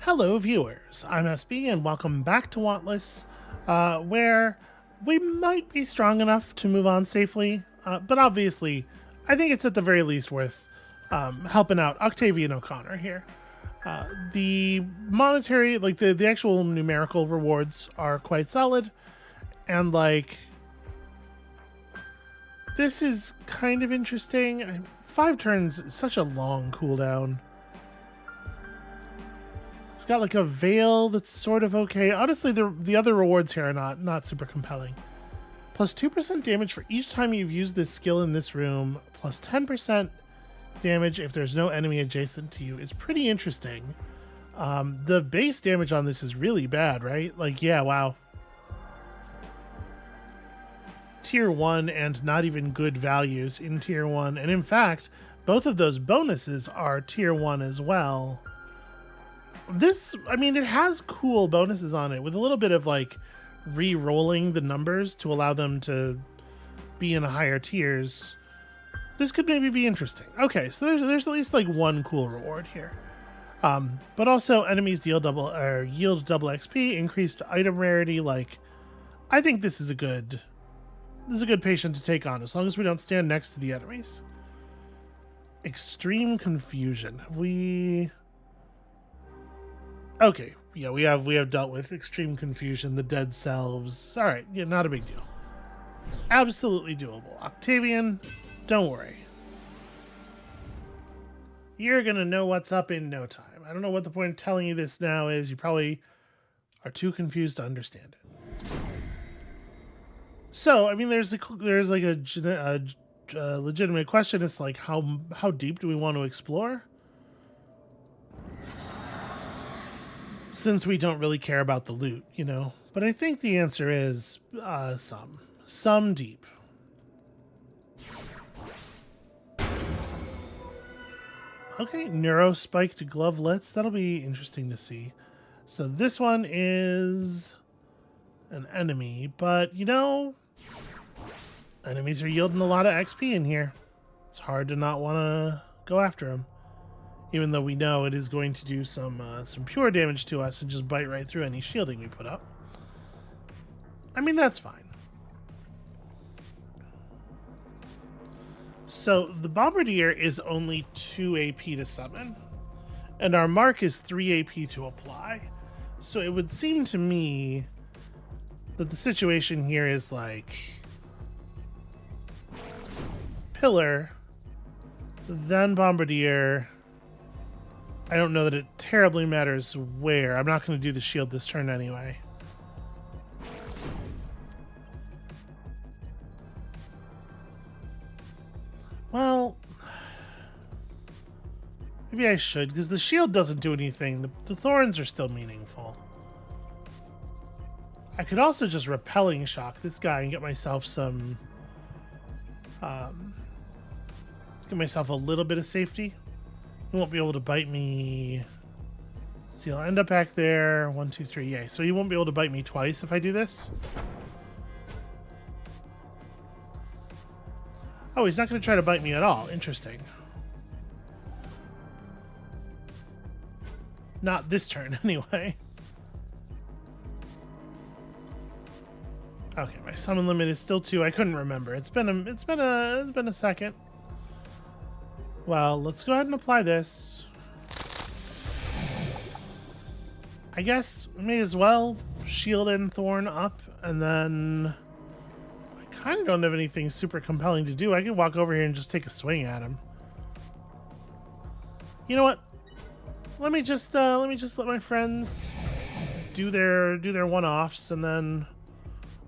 Hello, viewers. I'm SB, and welcome back to Wantless, where we might be strong enough to move on safely, but obviously, I think it's at the very least worth helping out Octavian O'Connor here. The monetary, like the actual numerical rewards are quite solid, and this is kind of interesting. 5 turns is such a long cooldown. It's got like a veil that's sort of okay. Honestly, the other rewards here are not super compelling. Plus 2% damage for each time you've used this skill in this room. Plus 10% damage if there's no enemy adjacent to you is pretty interesting. The base damage on this is really bad, right? Like, yeah, wow. Tier 1 and not even good values in Tier 1. And in fact, both of those bonuses are Tier 1 as well. I mean, it has cool bonuses on it with a little bit of like re-rolling the numbers to allow them to be in higher tiers. This could maybe be interesting. Okay, so there's at least like one cool reward here. But also enemies yield double XP, increased item rarity. Like, I think this is a good patient to take on as long as we don't stand next to the enemies. Extreme confusion. Okay, yeah, we have dealt with extreme confusion, the dead selves. All right, yeah, not a big deal. Absolutely doable. Octavian, don't worry. You're gonna know what's up in no time. I don't know what the point of telling you this now is. You probably are too confused to understand it. So, I mean, there's like a legitimate question. It's like, how deep do we want to explore? Since we don't really care about the loot, you know? But I think the answer is some deep. Okay, neuro-spiked glovelets. That'll be interesting to see. So this one is an enemy, but you know, enemies are yielding a lot of XP in here. It's hard to not want to go after them. Even though we know it is going to do some pure damage to us and just bite right through any shielding we put up. I mean, that's fine. So the Bombardier is only 2 AP to summon, and our mark is 3 AP to apply. So it would seem to me that the situation here is like Pillar, then Bombardier. I don't know that it terribly matters where. I'm not going to do the shield this turn anyway. Well, maybe I should, because the shield doesn't do anything. The thorns are still meaningful. I could also just repelling shock this guy and get myself some... get myself a little bit of safety. He won't be able to bite me. See, I'll end up back there. 1, 2, 3. Yay. So he won't be able to bite me twice if I do this. Oh, he's not going to try to bite me at all. Interesting. Not this turn, anyway. Okay, my summon limit is still 2. I couldn't remember. It's been a second. Well, let's go ahead and apply this. I guess we may as well shield and thorn up, and then I kind of don't have anything super compelling to do. I can walk over here and just take a swing at him. You know what? Let me just let my friends do their one-offs, and then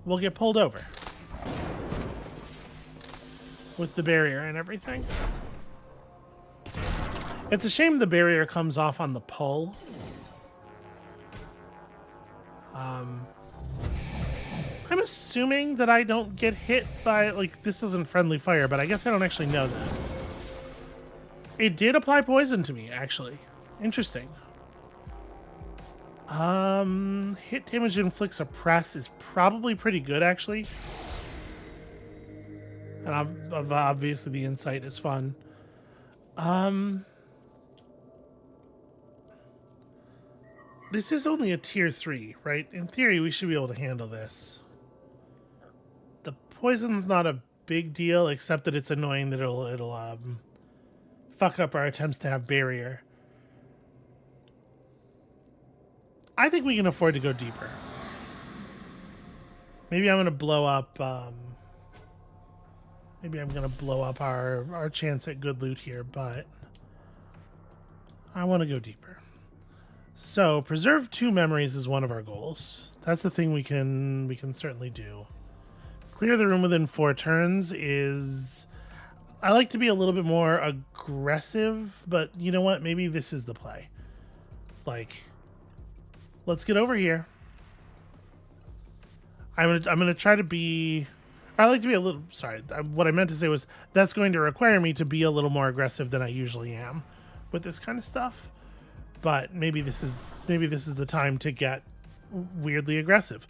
we'll get pulled over with the barrier and everything. It's a shame the barrier comes off on the pull. I'm assuming that I don't get hit by, like, this isn't friendly fire, but I guess I don't actually know that. It did apply poison to me, actually. Interesting. Hit damage inflicts a press is probably pretty good, actually. And obviously the insight is fun. This is only a tier 3, right? In theory, we should be able to handle this. The poison's not a big deal, except that it's annoying that it'll fuck up our attempts to have barrier. I think we can afford to go deeper. Maybe I'm gonna blow up. Maybe I'm gonna blow up our chance at good loot here, but I want to go deeper. So preserve 2 memories is one of our goals. That's the thing we can certainly do. Clear the room within 4 turns is... I like to be a little bit more aggressive, but you know what? Maybe this is the play. Like, let's get over here. I'm gonna try to be... I like to be a little... Sorry, what I meant to say was that's going to require me to be a little more aggressive than I usually am with this kind of stuff. But maybe this is the time to get weirdly aggressive.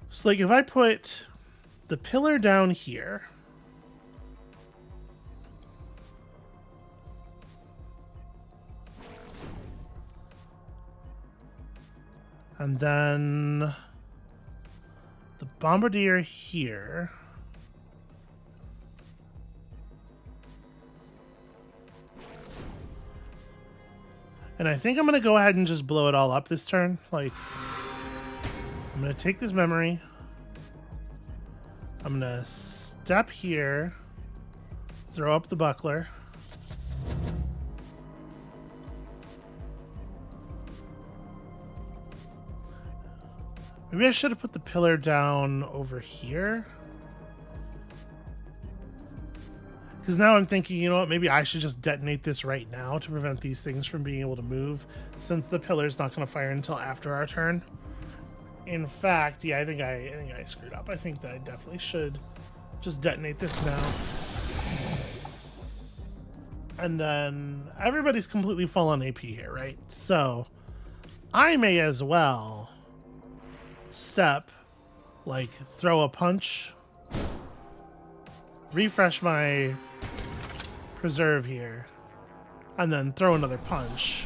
So like if I put the pillar down here, and then the bombardier here, and I think I'm going to go ahead and just blow it all up this turn. Like, I'm going to take this memory. I'm going to step here. Throw up the buckler. Maybe I should have put the pillar down over here. Because now I'm thinking, you know what, maybe I should just detonate this right now to prevent these things from being able to move, since the pillar's not going to fire until after our turn. In fact, yeah, I think I screwed up. I think that I definitely should just detonate this now. And then everybody's completely full on AP here, right? So I may as well step, like, throw a punch, refresh my preserve here, and then throw another punch.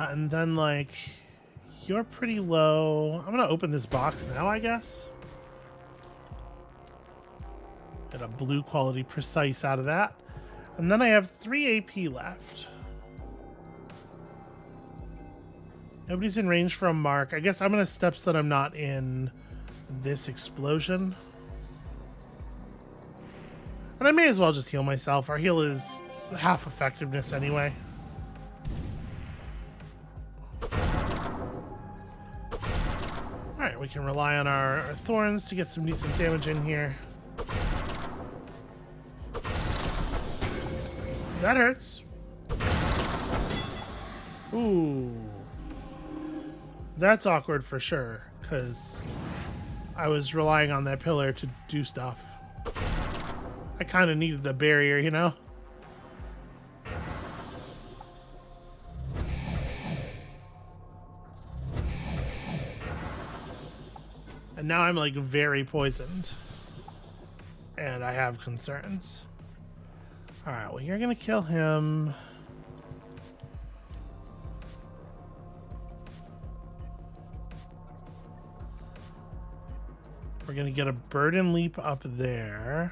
And then, like, you're pretty low. I'm gonna open this box now, I guess. Get a blue quality precise out of that. And then I have 3 AP left. Nobody's in range for a mark. I guess I'm gonna step so that I'm not in this explosion. And I may as well just heal myself. Our heal is half effectiveness anyway. Alright, we can rely on our thorns to get some decent damage in here. That hurts. Ooh. That's awkward for sure, because I was relying on that pillar to do stuff. I kind of needed the barrier, you know? And now I'm like very poisoned. And I have concerns. Alright, well, you're gonna kill him. We're gonna get a burden leap up there.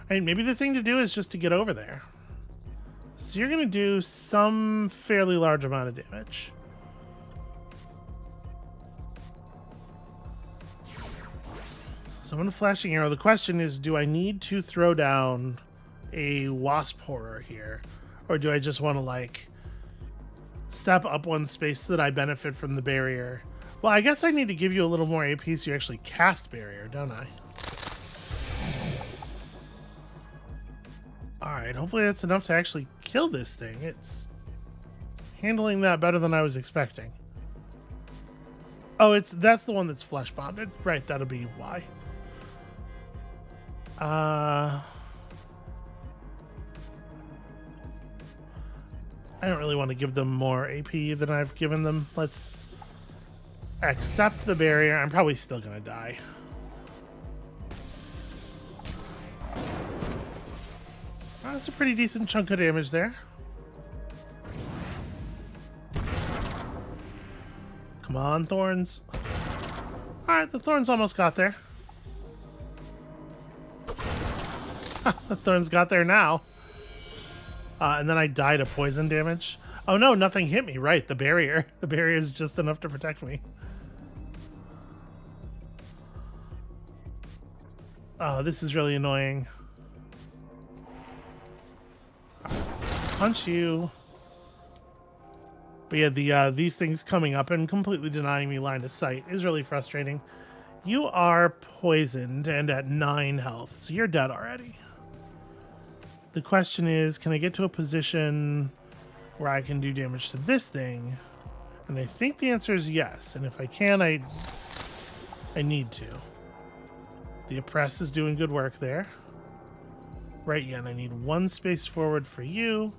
I mean, maybe the thing to do is just to get over there. So you're gonna do some fairly large amount of damage. So I'm gonna flashing arrow. The question is, do I need to throw down a wasp horror here? Or do I just want to, like, step up one space so that I benefit from the barrier? Well, I guess I need to give you a little more AP so you actually cast barrier, don't I? Alright, hopefully that's enough to actually kill this thing. It's handling that better than I was expecting. Oh, that's the one that's flesh bonded. Right, that'll be why. I don't really want to give them more AP than I've given them. Let's accept the barrier. I'm probably still gonna die. That's a pretty decent chunk of damage there. Come on, thorns. Alright, the thorns almost got there. The thorns got there now. And then I died of poison damage. Oh no, nothing hit me. Right, the barrier. The barrier is just enough to protect me. Oh, this is really annoying. Punch you. But yeah, these things coming up and completely denying me line of sight is really frustrating. You are poisoned and at 9 health, so you're dead already. The question is, can I get to a position where I can do damage to this thing? And I think the answer is yes. And if I can, I need to. The oppress is doing good work there. Right, yeah, and I need 1 space forward for you.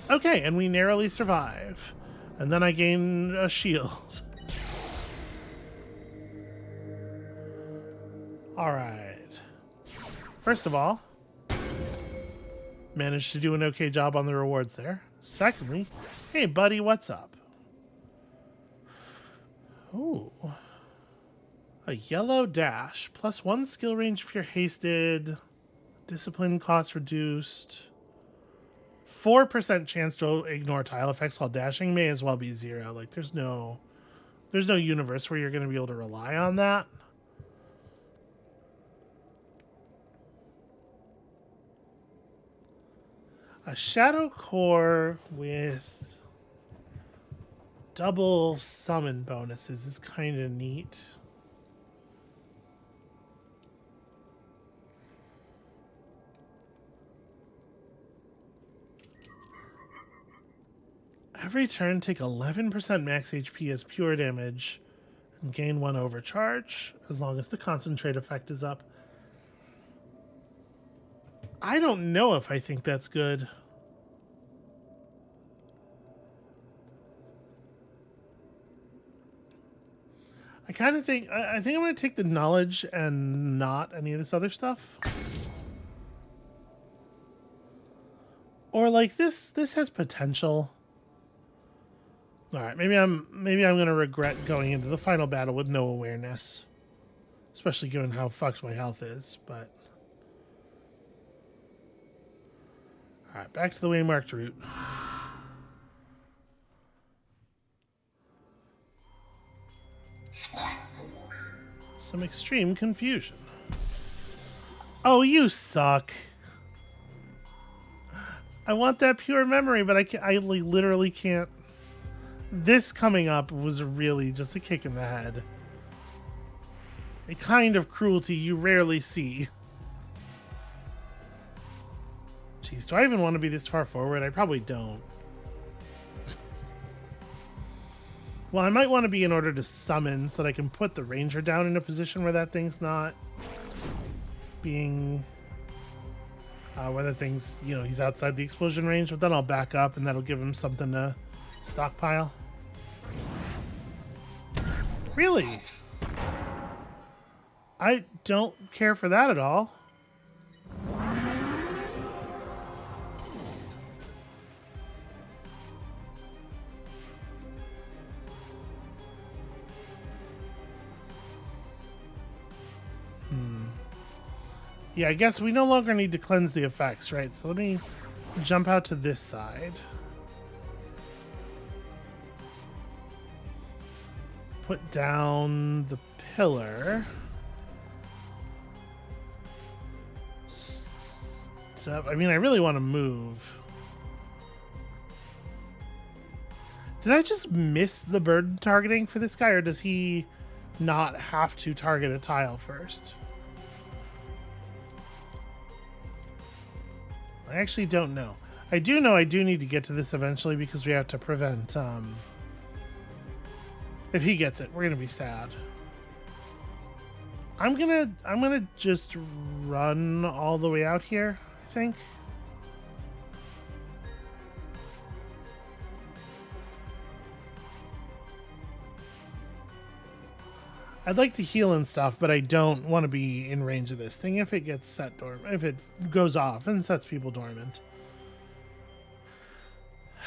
Okay, and we narrowly survive. And then I gain a shield. Alright. First of all, managed to do an okay job on the rewards there. Secondly, hey buddy, what's up? Ooh. A yellow dash. Plus 1 skill range if you're hasted. Discipline cost reduced. 4% chance to ignore tile effects while dashing may as well be 0. Like there's no universe where you're going to be able to rely on that. A shadow core with double summon bonuses is kind of neat. Every turn, take 11% max HP as pure damage and gain 1 overcharge as long as the concentrate effect is up. I don't know if I think that's good. I kind of think, I think I'm going to take the knowledge and not any of this other stuff. Or like this has potential. All right, maybe I'm going to regret going into the final battle with no awareness. Especially given how fucked my health is, but all right, back to the waymarked route. Some extreme confusion. Oh, you suck. I want that pure memory, but I literally can't. This coming up was really just a kick in the head. A kind of cruelty you rarely see. Jeez, do I even want to be this far forward? I probably don't. Well, I might want to be in order to summon so that I can put the ranger down in a position where that thing's not being... where that thing's, you know, he's outside the explosion range, but then I'll back up and that'll give him something to stockpile. Really? I don't care for that at all. Yeah, I guess we no longer need to cleanse the effects, right? So let me jump out to this side. Put down the pillar. So, I mean, I really want to move. Did I just miss the bird targeting for this guy, or does he not have to target a tile first? I actually don't know. I do know I do need to get to this eventually because we have to prevent, if he gets it, we're gonna be sad. I'm gonna just run all the way out here, I think. I'd like to heal and stuff, but I don't want to be in range of this thing if it gets set dormant, if it goes off and sets people dormant.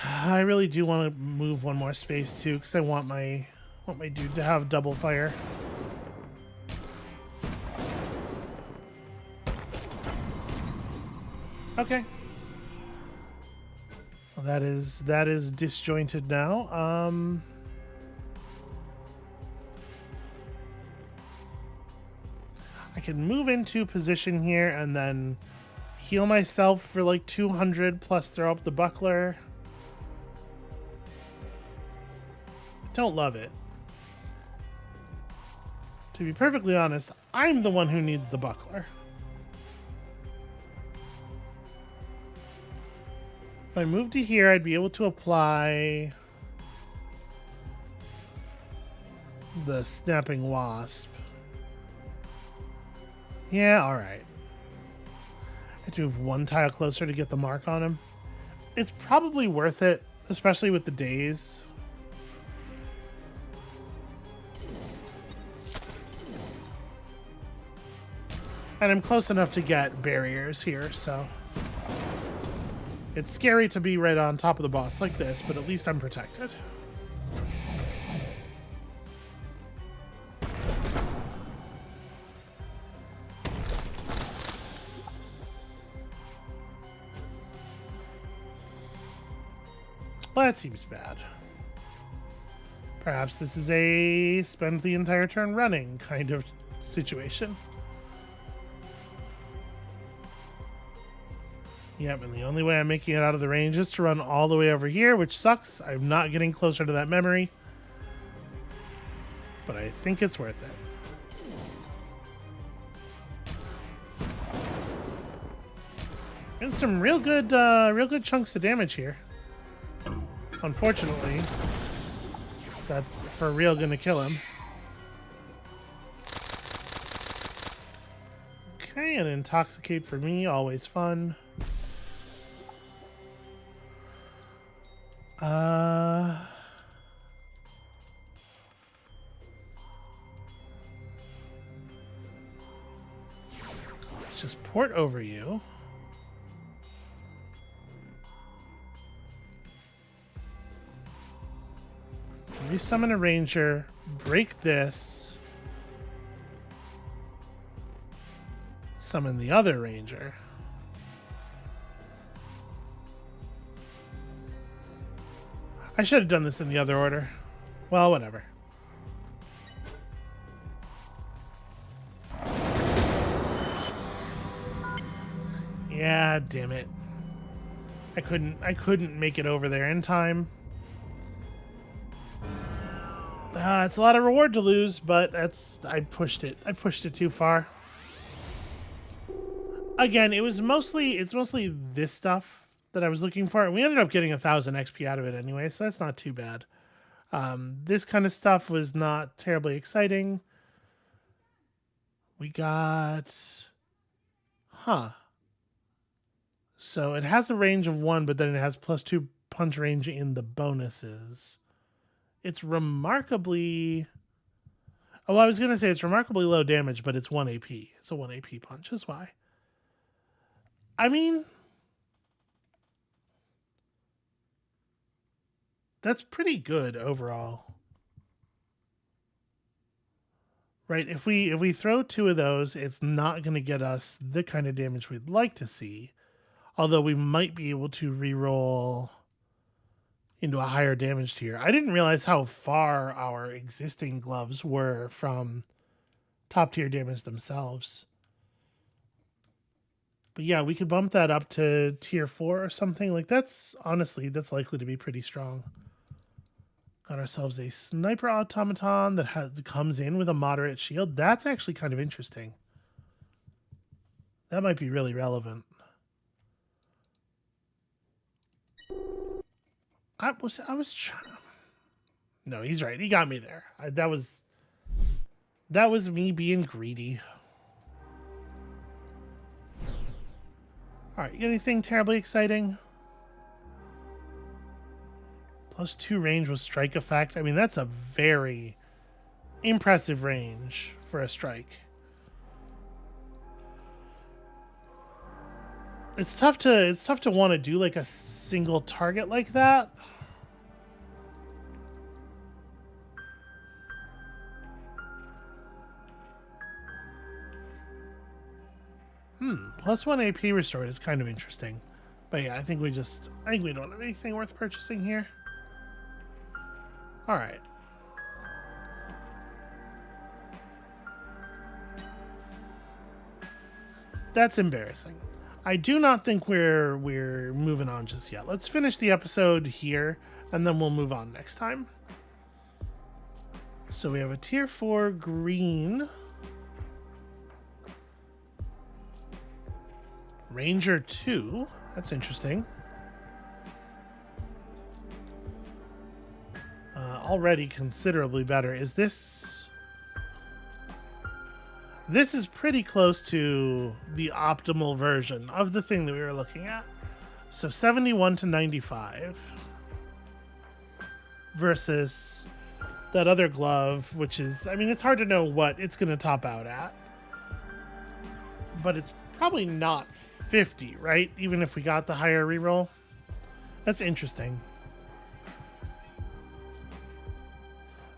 I really do want to move one more space too, because I want my dude to have double fire. Okay. Well, that is disjointed now. I can move into position here and then heal myself for like 200 plus throw up the buckler. Don't love it. To be perfectly honest, I'm the one who needs the buckler. If I move to here, I'd be able to apply the snapping wasp. Yeah, alright. I have to move one tile closer to get the mark on him. It's probably worth it, especially with the days. And I'm close enough to get barriers here, so... It's scary to be right on top of the boss like this, but at least I'm protected. Well, that seems bad. Perhaps this is a spend the entire turn running kind of situation. Yep, and the only way I'm making it out of the range is to run all the way over here, which sucks. I'm not getting closer to that memory. But I think it's worth it. And some real good chunks of damage here. Unfortunately, that's for real gonna kill him. Okay, and intoxicate for me, always fun. Let's just port over you. Resummon a ranger, break this, summon the other ranger. I should have done this in the other order. Well, whatever. Yeah, damn it. I couldn't make it over there in time. It's a lot of reward to lose, but I pushed it too far. Again, it's mostly this stuff that I was looking for, and we ended up getting 1,000 XP out of it anyway, so that's not too bad. This kind of stuff was not terribly exciting. We got... So it has a range of 1, but then it has +2 punch range in the bonuses. It's remarkably... Oh, I was going to say it's remarkably low damage, but it's 1 AP. It's a 1 AP punch, is why. I mean... That's pretty good overall. Right, if we throw 2 of those, it's not going to get us the kind of damage we'd like to see. Although we might be able to reroll into a higher damage tier. I didn't realize how far our existing gloves were from top tier damage themselves. But yeah, we could bump that up to tier 4 or something. Like honestly, that's likely to be pretty strong. Got ourselves a sniper automaton that comes in with a moderate shield. That's actually kind of interesting. That might be really relevant. I was trying. No, he's right. He got me there. That was me being greedy. All right, you got anything terribly exciting? +2 range with strike effect. I mean, that's a very, impressive range for a strike. It's tough to want to do like a single target like that. Plus 1 AP restored is kind of interesting. But yeah, I think we don't have anything worth purchasing here. Alright. That's embarrassing. I do not think we're moving on just yet. Let's finish the episode here, and then we'll move on next time. So we have a tier 4 green. Ranger 2. That's interesting. Already considerably better. Is this... This is pretty close to the optimal version of the thing that we were looking at. So 71 to 95 versus that other glove, which is, I mean, it's hard to know what it's going to top out at. But it's probably not 50, right? Even if we got the higher reroll. That's interesting.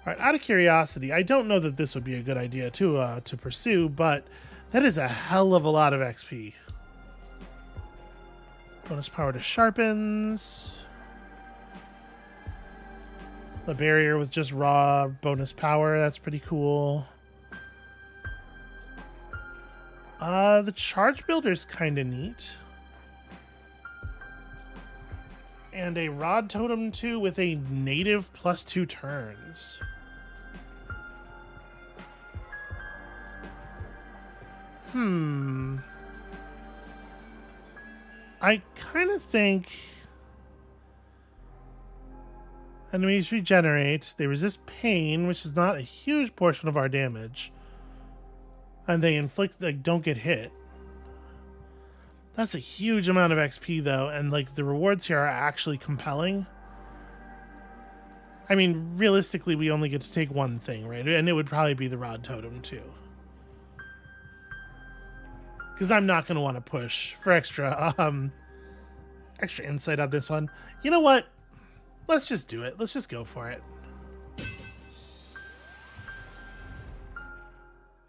All right, out of curiosity, I don't know that this would be a good idea to pursue, but that is a hell of a lot of XP. Bonus power to sharpens. The barrier with just raw bonus power, that's pretty cool. The charge builder's kind of neat. And a rod totem 2 with a native +2 turns. I kind of think enemies regenerate, they resist pain, which is not a huge portion of our damage, and they inflict, like, don't get hit. That's a huge amount of XP though, and like the rewards here are actually compelling. I mean, realistically, we only get to take one thing, right? And it would probably be the rod totem too. Because I'm not going to want to push for extra insight on this one. You know what? Let's just do it. Let's just go for it.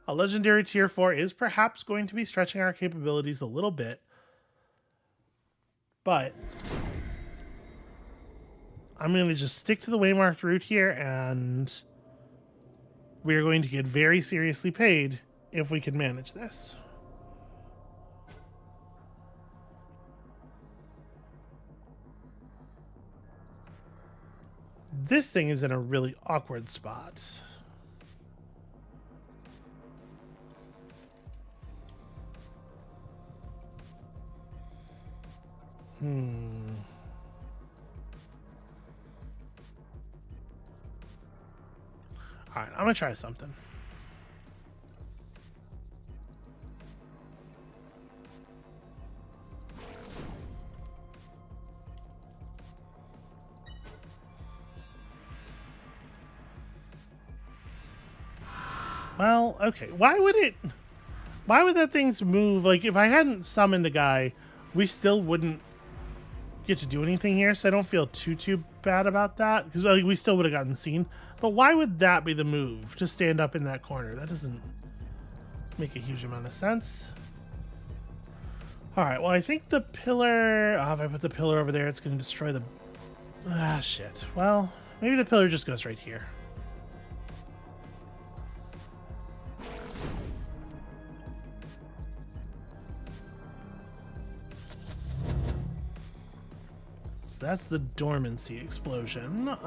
A legendary tier 4 is perhaps going to be stretching our capabilities a little bit. But I'm going to just stick to the waymarked route here, and we are going to get very seriously paid if we can manage this. This thing is in a really awkward spot. Alright, I'm gonna try something. Well, okay. Why would that thing's move? Like, if I hadn't summoned a guy, we still wouldn't get to do anything here, so I don't feel too bad about that, because like, we still would have gotten seen. But why would that be the move, to stand up in that corner? That doesn't make a huge amount of sense. Alright, well, I think the pillar... Oh, if I put the pillar over there, it's going to destroy the... Ah, shit. Well, maybe the pillar just goes right here. So that's the dormancy explosion.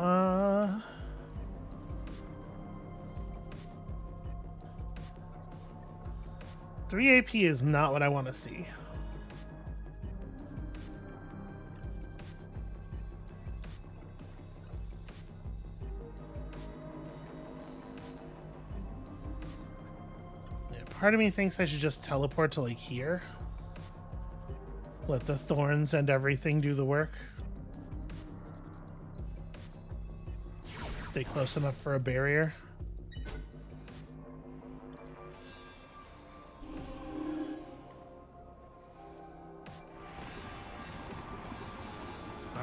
3 AP is not what I want to see. Yeah, part of me thinks I should just teleport to like here. Let the thorns and everything do the work. Stay close enough for a barrier.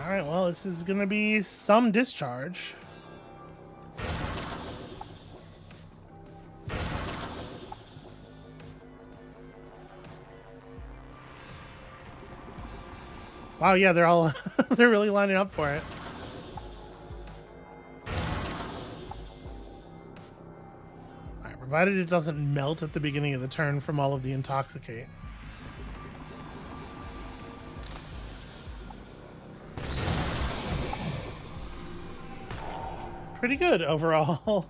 All right, well, this is going to be some discharge. Wow, yeah, they're all they're really lining up for it. All right, provided it doesn't melt at the beginning of the turn from all of the intoxicate. Pretty good overall.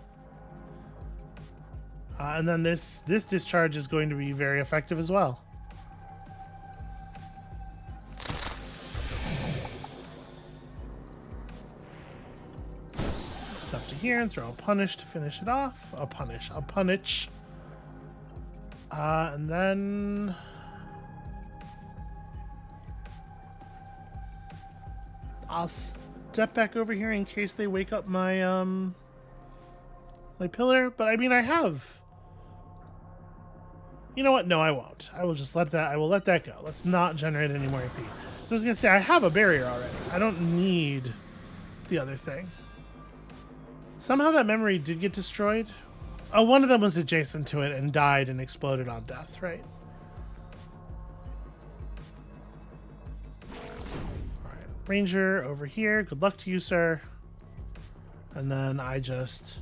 And then this discharge is going to be very effective as well. Stuff to here and throw a punish to finish it off. A punish. And then I'll step back over here in case they wake up my my pillar. But I mean, I have. You know what? No, I won't. I will just let that. I will let that go. Let's not generate any more AP. So I was gonna say I have a barrier already. I don't need the other thing. Somehow that memory did get destroyed. Oh, one of them was adjacent to it and died and exploded on death, right? Alright, Ranger over here. Good luck to you, sir. And then I just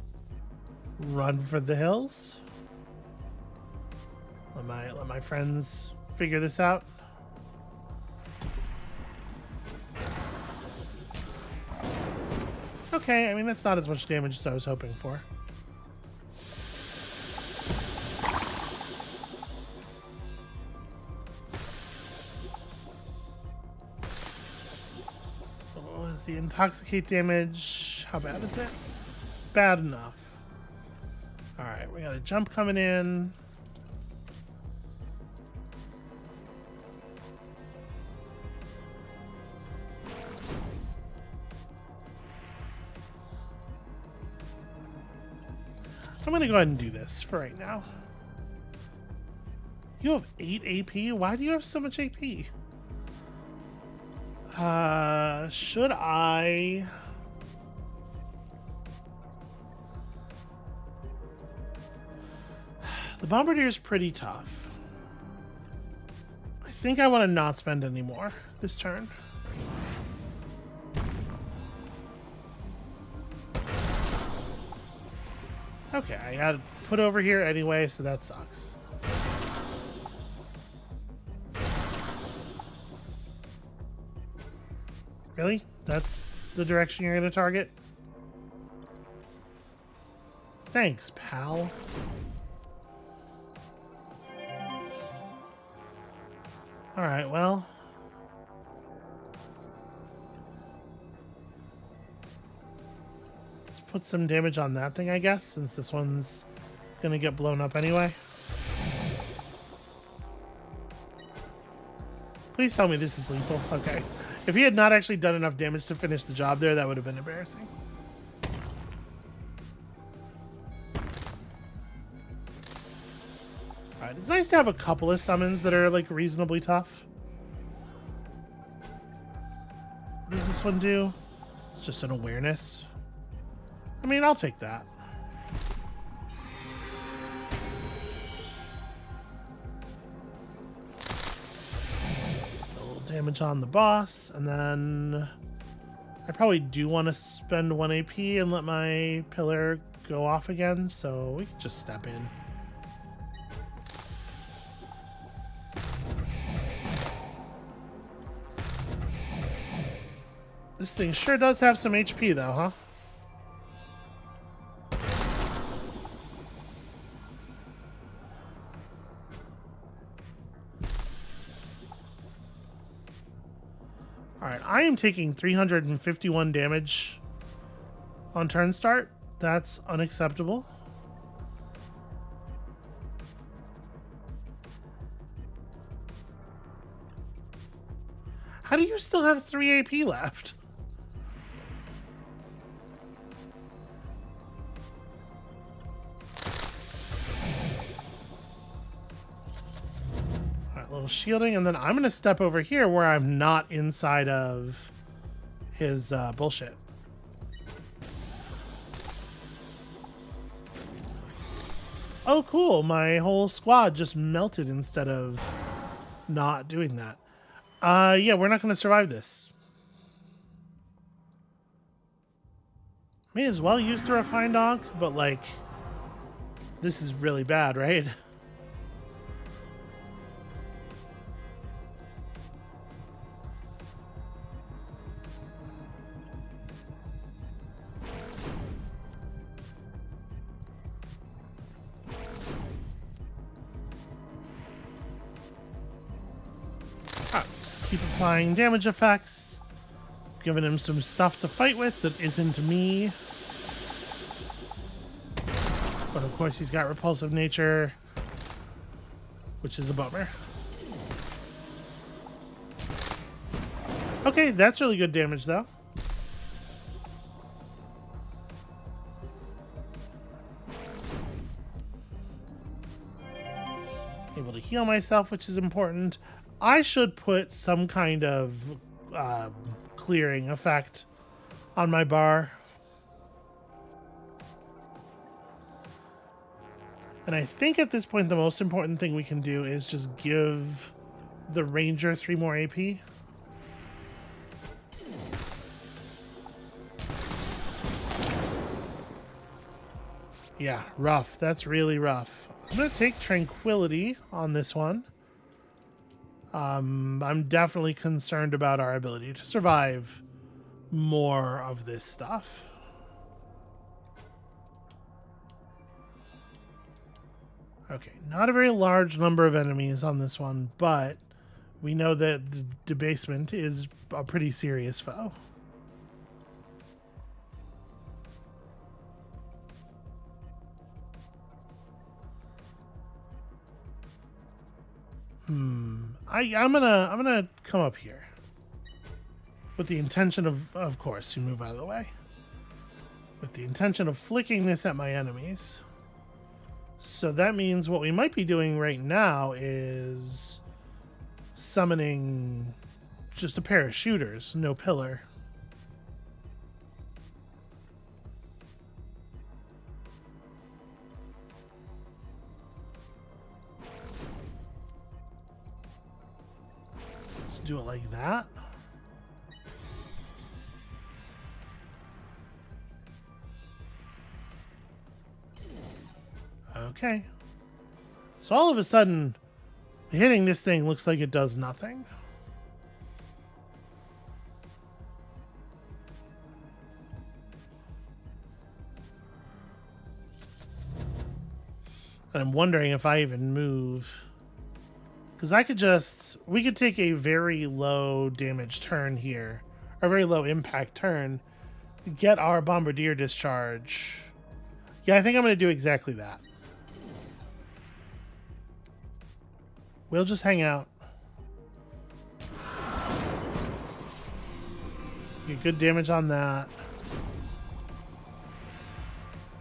run for the hills. Let my friends figure this out. Okay, I mean, that's not as much damage as I was hoping for. So what was the intoxicate damage? How bad is it? Bad enough. Alright, we got a jump coming in. I'm going to go ahead and do this for right now. You have 8 AP? Why do you have so much AP? Should I... The Bombardier is pretty tough. I think I want to not spend any more this turn. Okay, I got put over here anyway, so that sucks. Really? That's the direction you're going to target? Thanks, pal. Alright, well. Let's put some damage on that thing, I guess, since this one's gonna get blown up anyway. Please tell me this is lethal. Okay. If he had not actually done enough damage to finish the job there, that would have been embarrassing. Alright, it's nice to have a couple of summons that are, like, reasonably tough. What does this one do? It's just an awareness. I mean, I'll take that. A little damage on the boss, and then I probably do want to spend 1 AP and let my pillar go off again, so we can just step in. This thing sure does have some HP, though, huh? Alright, I am taking 351 damage on turn start. That's unacceptable. How do you still have 3 AP left? Little shielding, and then I'm going to step over here where I'm not inside of his bullshit. Oh, cool. My whole squad just melted instead of not doing that. Yeah, we're not going to survive this. May as well use the refined onk, but like, this is really bad, right? Just keep applying damage effects. Giving him some stuff to fight with that isn't me. But of course he's got repulsive nature, which is a bummer. Okay, that's really good damage though. Able to heal myself, which is important. I should put some kind of clearing effect on my bar. And I think at this point the most important thing we can do is just give the ranger 3 more AP. Yeah, rough. That's really rough. I'm going to take tranquility on this one. I'm definitely concerned about our ability to survive more of this stuff. Okay, not a very large number of enemies on this one, but we know that the debasement is a pretty serious foe. I'm gonna come up here with the intention of course, you move out of the way. With the intention of flicking this at my enemies. So that means what we might be doing right now is summoning just a pair of shooters, no pillar. Let's do it like that. Okay. So all of a sudden, hitting this thing looks like it does nothing. And I'm wondering if I even move. Because we could take a very low damage turn here, or a very low impact turn, get our bombardier discharge. Yeah, I think I'm going to do exactly that. We'll just hang out. Get good damage on that.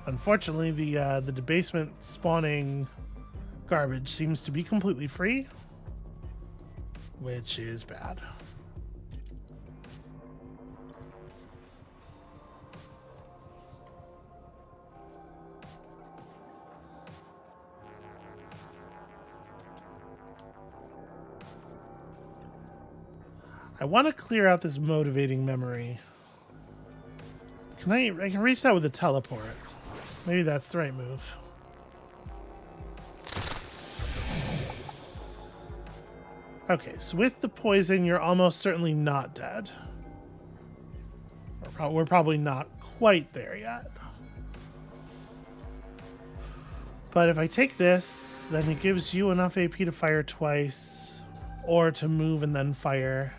Unfortunately, the debasement spawning garbage seems to be completely free, which is bad. I want to clear out this motivating memory. I can reach that with a teleport. Maybe that's the right move. Okay, so with the poison, you're almost certainly not dead. We're probably not quite there yet. But if I take this, then it gives you enough AP to fire twice, or to move and then fire.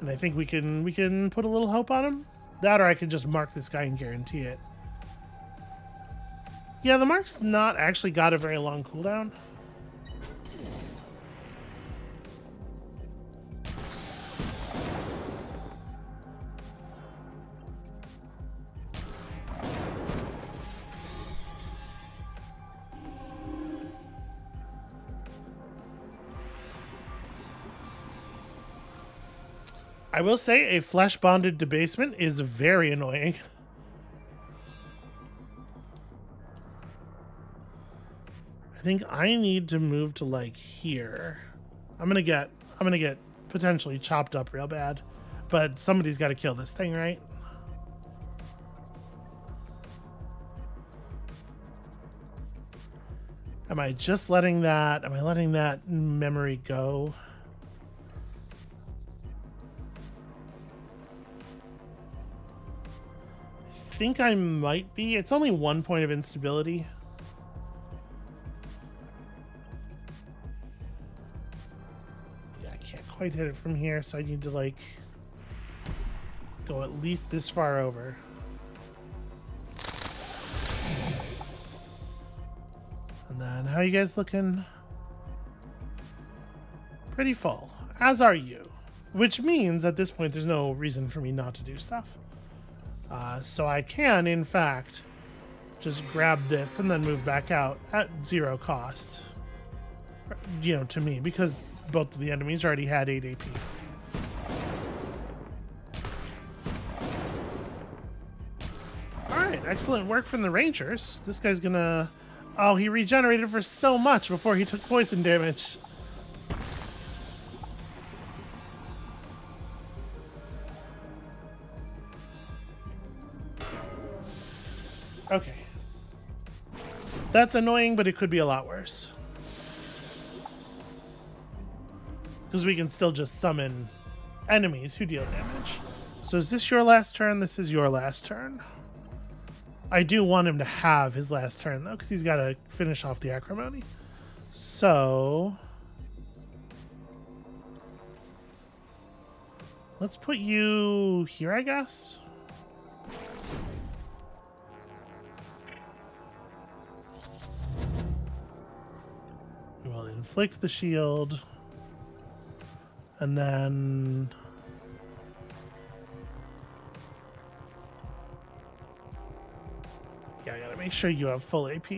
And I think we can put a little hope on him. That, or I could just mark this guy and guarantee it. Yeah, the mark's not actually got a very long cooldown. I will say a flesh-bonded debasement is very annoying. I think I need to move to like here. I'm gonna get potentially chopped up real bad. But somebody's got to kill this thing, right? Am I just letting that... Am I letting that memory go? I think I might be. It's only 1 point of instability. Yeah, I can't quite hit it from here, so I need to, like, go at least this far over. And then, how are you guys looking? Pretty full. As are you. Which means, at this point, there's no reason for me not to do stuff. So I can, in fact, just grab this and then move back out at 0 cost. You know, to me, because both of the enemies already had 8 AP. Alright, excellent work from the Rangers. This guy's gonna... Oh, he regenerated for so much before he took poison damage. Okay. That's annoying, but it could be a lot worse. Because we can still just summon enemies who deal damage. So is this your last turn? This is your last turn. I do want him to have his last turn, though, because he's got to finish off the acrimony. So... let's put you here, I guess. We will inflict the shield. And then... yeah, I gotta make sure you have full AP.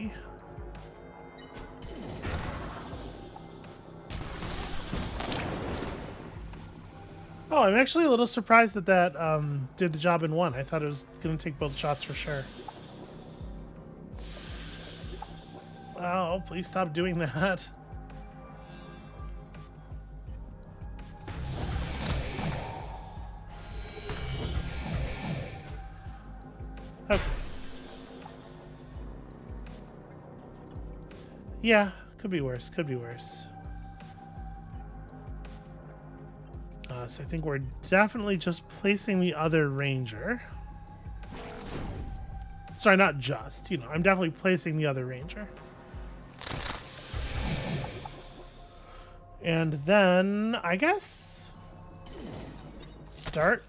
Oh, I'm actually a little surprised that that did the job in one. I thought it was gonna take both shots for sure. Oh, please stop doing that. Okay. Yeah, could be worse, could be worse. So I think we're definitely just placing the other ranger. Sorry, not just, you know, I'm definitely placing the other ranger. And then, I guess, start.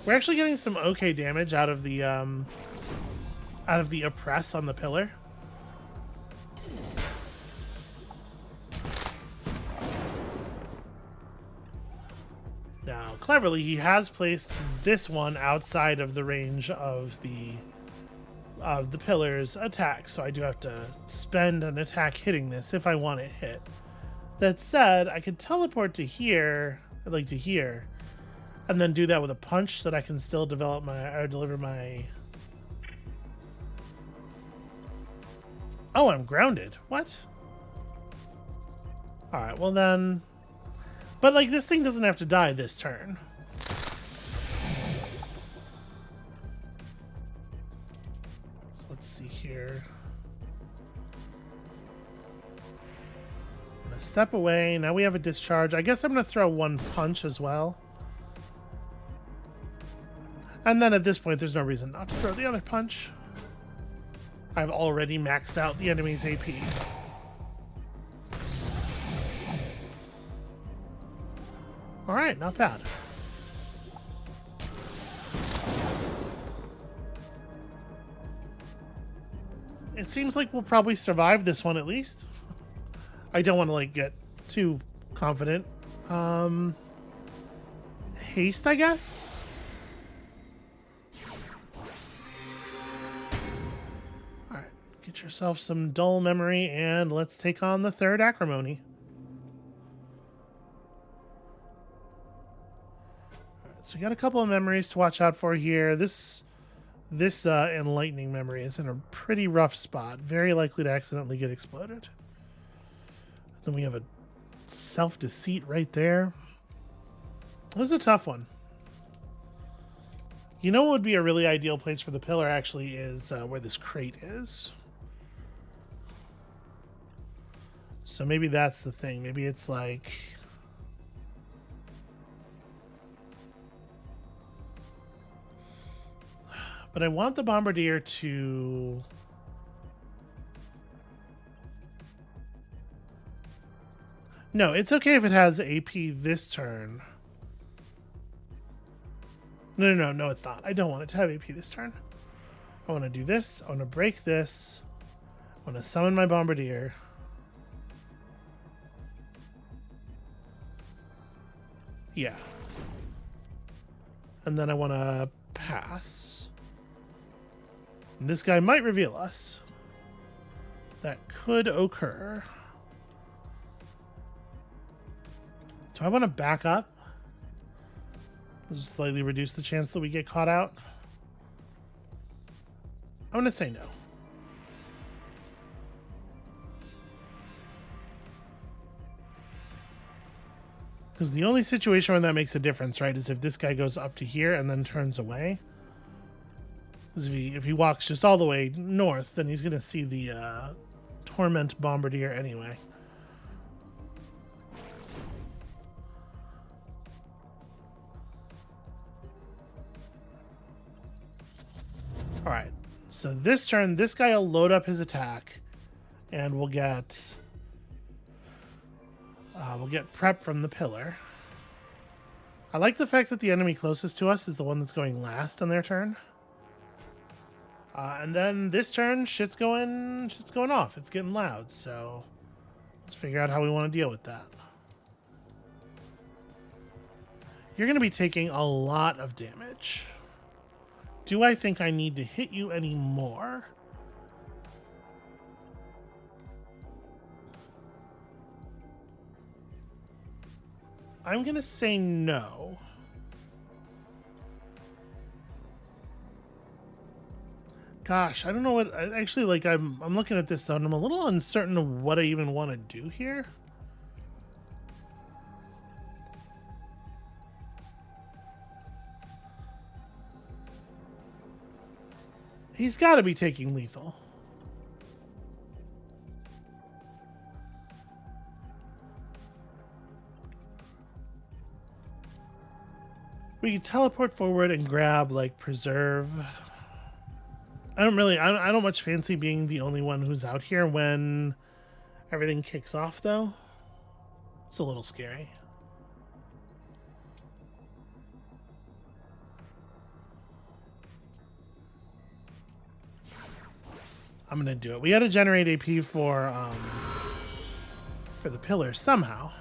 We're actually getting some okay damage out of the oppress on the pillar. Now, cleverly, he has placed this one outside of the range of the pillar's attack, so I do have to spend an attack hitting this if I want it hit. That said, I could teleport to here, like to here, and then do that with a punch so that I can still develop my, or deliver my... Oh, I'm grounded. What? Alright, well then... But, like, this thing doesn't have to die this turn. So let's see here. I'm gonna step away. Now we have a discharge. I guess I'm gonna throw one punch as well. And then at this point, there's no reason not to throw the other punch. I've already maxed out the enemy's AP. Alright, not bad. It seems like we'll probably survive this one at least. I don't want to, like, get too confident. Haste, I guess? Get yourself some dull memory, and let's take on the third acrimony. So we got a couple of memories to watch out for here. This enlightening memory is in a pretty rough spot. Very likely to accidentally get exploded. Then we have a self-deceit right there. This is a tough one. You know what would be a really ideal place for the pillar actually is where this crate is. So maybe that's the thing. Maybe it's like... But I want the bombardier to... No, it's okay if it has AP this turn. No, it's not. I don't want it to have AP this turn. I want to do this. I want to break this. I want to summon my bombardier. Yeah. And then I want to pass. And this guy might reveal us. That could occur. Do I want to back up? Just slightly reduce the chance that we get caught out. I'm going to say no. Because the only situation where that makes a difference, right, is if this guy goes up to here and then turns away. Because if he walks just all the way north, then he's going to see the Torment Bombardier anyway. Alright, so this turn, this guy will load up his attack, and we'll get prep from the pillar. I like the fact that the enemy closest to us is the one that's going last on their turn. And then this turn, shit's going off. It's getting loud, so let's figure out how we want to deal with that. You're going to be taking a lot of damage. Do I think I need to hit you anymore? I'm going to say no. Gosh, I don't know what... Actually, like, I'm looking at this, though, and I'm a little uncertain of what I even want to do here. He's got to be taking lethal. We can teleport forward and grab, like, preserve. I don't much fancy being the only one who's out here when everything kicks off, though. It's a little scary. I'm gonna do it. We gotta generate AP for the pillar somehow.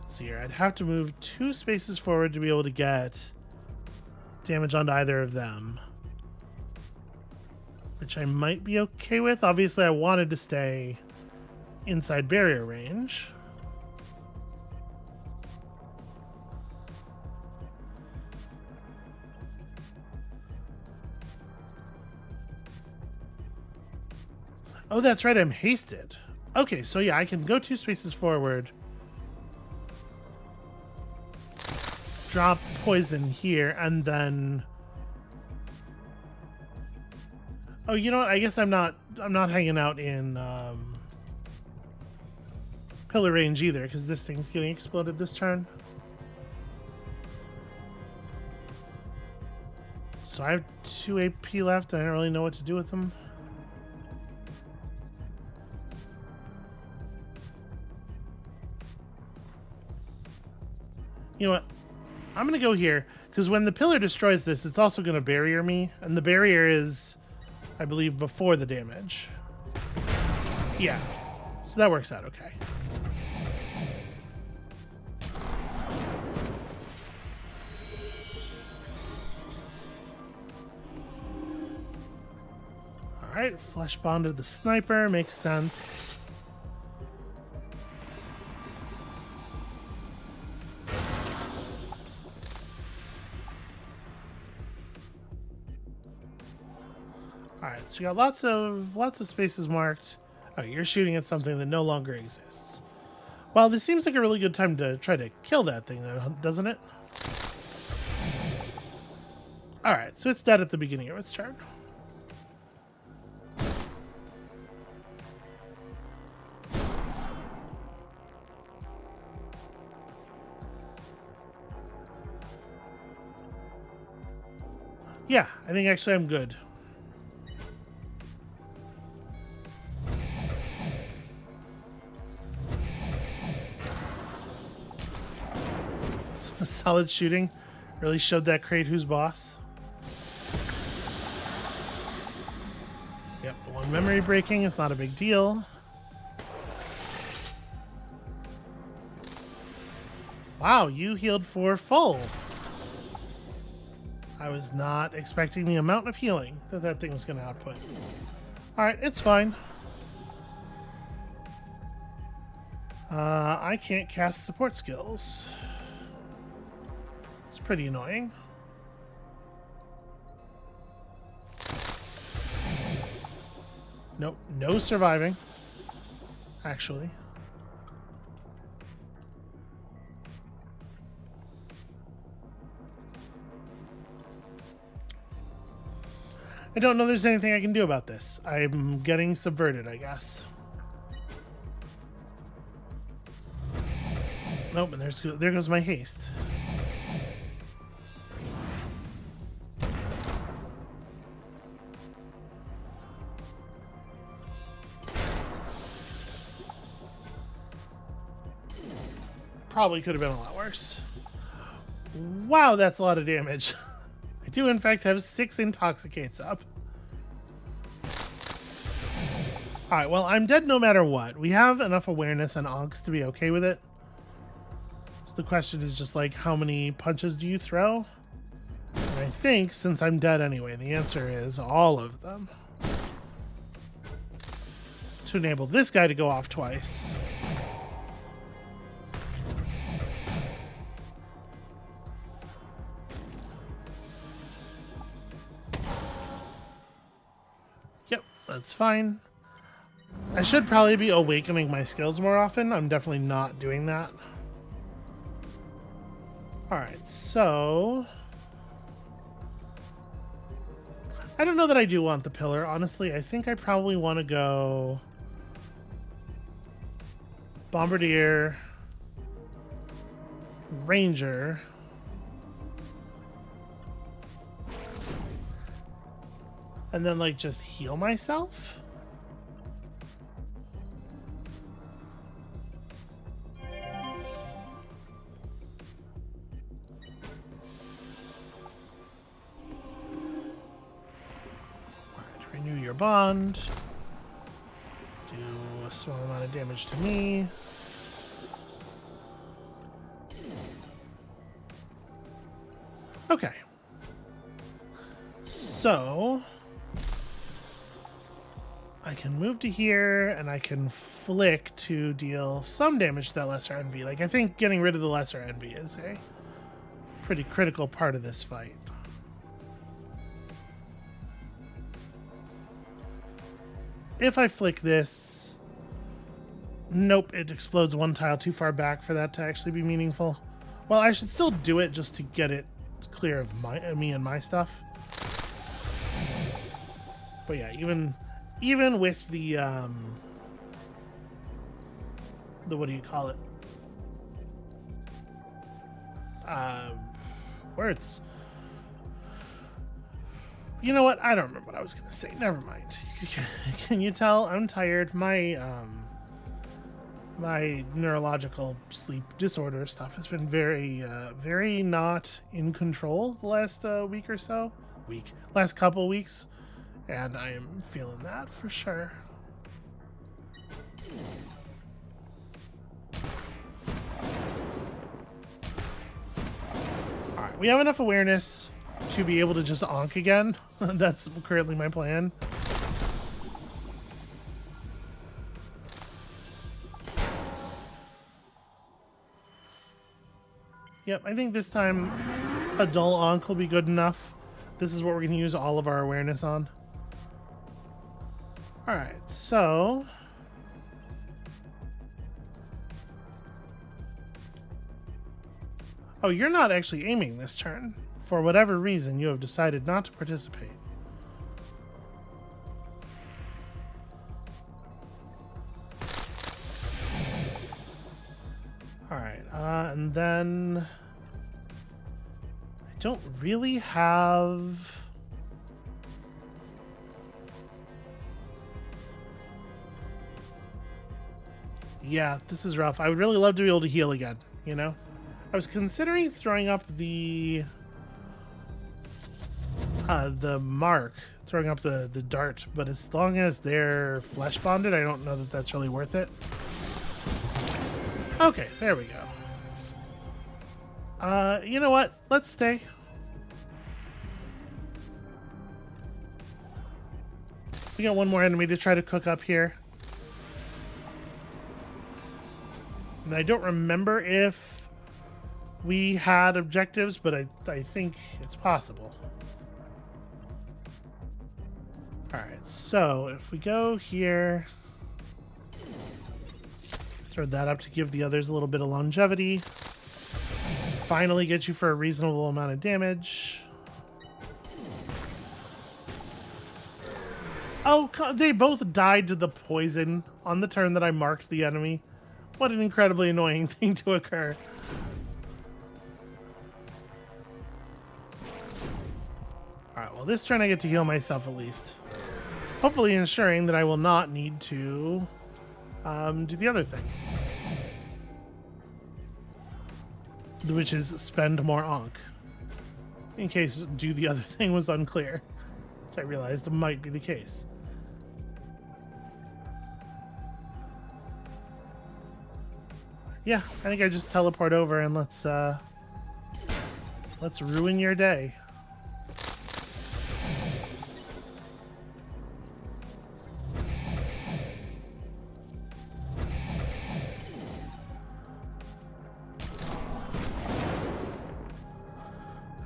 Let's see here. I'd have to move 2 spaces forward to be able to get damage onto either of them, which I might be okay with. Obviously, I wanted to stay inside barrier range. Oh, that's right, I'm hasted. Okay, so yeah, I can go 2 spaces forward. Drop poison here, and then... Oh, you know what? I guess I'm not hanging out in pillar range either, because this thing's getting exploded this turn. So I have 2 AP left, and I don't really know what to do with them. You know what? I'm going to go here, because when the pillar destroys this, it's also going to barrier me, and the barrier is, I believe, before the damage. Yeah, so that works out okay. Alright, flesh bonded the sniper. Makes sense. Alright, so you got lots of spaces marked. Oh, you're shooting at something that no longer exists. Well, this seems like a really good time to try to kill that thing, though, doesn't it? Alright, so it's dead at the beginning of its turn. Yeah, I think actually I'm good. Solid shooting. Really showed that crate who's boss. Yep, the one memory breaking is not a big deal. Wow, you healed for full. I was not expecting the amount of healing that thing was going to output. Alright, it's fine. I can't cast support skills. It's pretty annoying. Nope, no surviving. Actually. I don't know there's anything I can do about this. I'm getting subverted, I guess. Nope, and there goes my haste. Probably could have been a lot worse. Wow, that's a lot of damage. I do, in fact, have 6 intoxicates up. Alright, well, I'm dead no matter what. We have enough awareness and onks to be okay with it. So the question is just like, how many punches do you throw? And I think, since I'm dead anyway, the answer is all of them. To enable this guy to go off twice. That's fine. I should probably be awakening my skills more often. I'm definitely not doing that. Alright, so... I don't know that I do want the pillar, honestly. I think I probably want to go... Bombardier... Ranger... And then, like, just heal myself? Alright, renew your bond. Do a small amount of damage to me. Okay. So... I can move to here, and I can flick to deal some damage to that lesser envy. Like, I think getting rid of the lesser envy is a pretty critical part of this fight. If I flick this... Nope, it explodes one tile too far back for that to actually be meaningful. Well, I should still do it just to get it clear of me and my stuff. But yeah, even with the what do you call it? Words. You know what? I don't remember what I was gonna say. Never mind. Can you tell? I'm tired. My my neurological sleep disorder stuff has been very not in control the last week or so. Last couple weeks. And I am feeling that for sure. Alright, we have enough awareness to be able to just onk again. That's currently my plan. Yep, I think this time a dull onk will be good enough. This is what we're going to use all of our awareness on. Alright, so... Oh, you're not actually aiming this turn. For whatever reason, you have decided not to participate. Alright, and then... I don't really have... Yeah, this is rough. I would really love to be able to heal again, you know? I was considering throwing up the mark, throwing up the dart, but as long as they're flesh bonded, I don't know that that's really worth it. Okay, there we go. You know what? Let's stay. We got one more enemy to try to cook up here. And I don't remember if we had objectives, but I think it's possible. Alright, so if we go here, throw that up to give the others a little bit of longevity. Finally get you for a reasonable amount of damage. Oh, they both died to the poison on the turn that I marked the enemy. What an incredibly annoying thing to occur. Alright, well this turn I get to heal myself at least. Hopefully ensuring that I will not need to do the other thing. Which is spend more onk. In case do the other thing was unclear. Which I realized might be the case. Yeah, I think I just teleport over and let's ruin your day.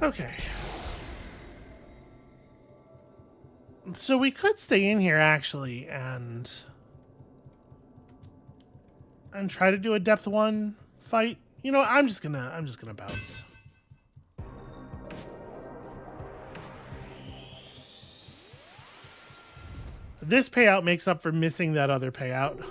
Okay. So we could stay in here actually and try to do a depth 1 fight. You know, I'm just gonna bounce. This payout makes up for missing that other payout.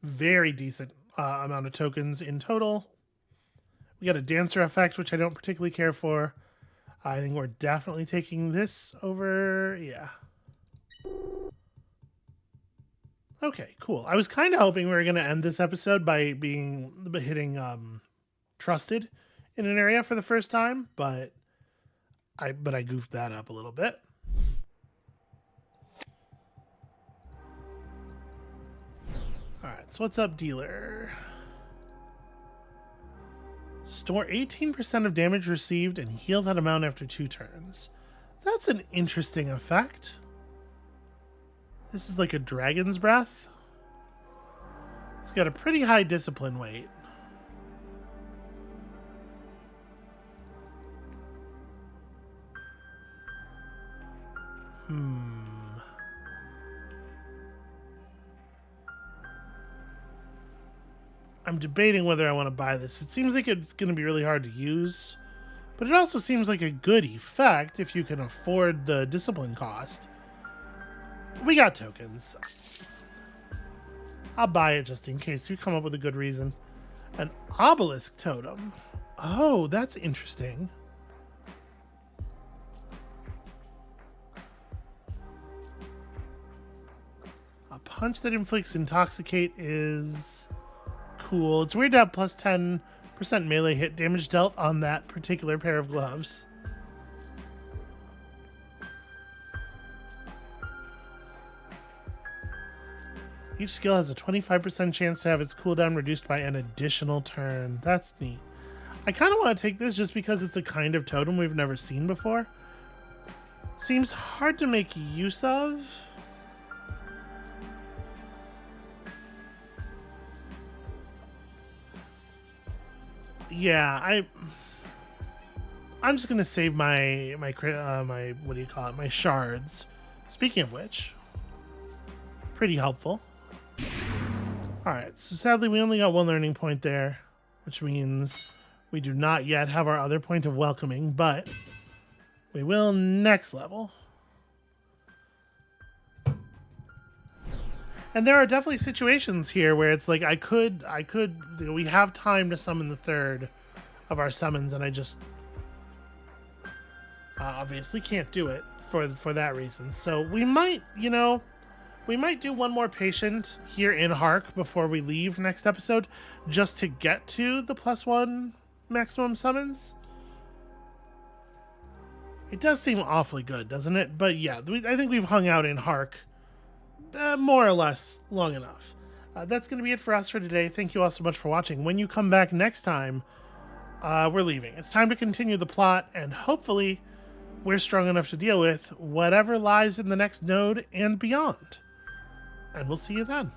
Very decent amount of tokens in total. We got a dancer effect, which I don't particularly care for. I think we're definitely taking this over. Yeah. Okay, cool. I was kind of hoping we were going to end this episode by hitting trusted in an area for the first time, but I goofed that up a little bit. All right, so what's up, dealer? Store 18% of damage received and heal that amount after 2 turns. That's an interesting effect. This is like a dragon's breath. It's got a pretty high discipline weight. I'm debating whether I want to buy this. It seems like it's going to be really hard to use, but it also seems like a good effect if you can afford the discipline cost. We got tokens. I'll buy it just in case you come up with a good reason. An obelisk totem. Oh, that's interesting. A punch that inflicts intoxicate is cool. It's weird to have plus 10% melee hit damage dealt on that particular pair of gloves. Each skill has a 25% chance to have its cooldown reduced by an additional turn. That's neat. I kind of want to take this just because it's a kind of totem we've never seen before. Seems hard to make use of. Yeah, I'm just gonna save my what do you call it? My shards. Speaking of which, pretty helpful. All right, so sadly we only got one learning point there, which means we do not yet have our other point of welcoming, but we will next level. And there are definitely situations here where it's like we have time to summon the third of our summons, and I just obviously can't do it for that reason. So we might, we might do one more patient here in Hark before we leave next episode, just to get to the +1 maximum summons. It does seem awfully good, doesn't it? But yeah, I think we've hung out in Hark more or less long enough. That's going to be it for us for today. Thank you all so much for watching. When you come back next time, we're leaving. It's time to continue the plot, and hopefully we're strong enough to deal with whatever lies in the next node and beyond. And we'll see you then.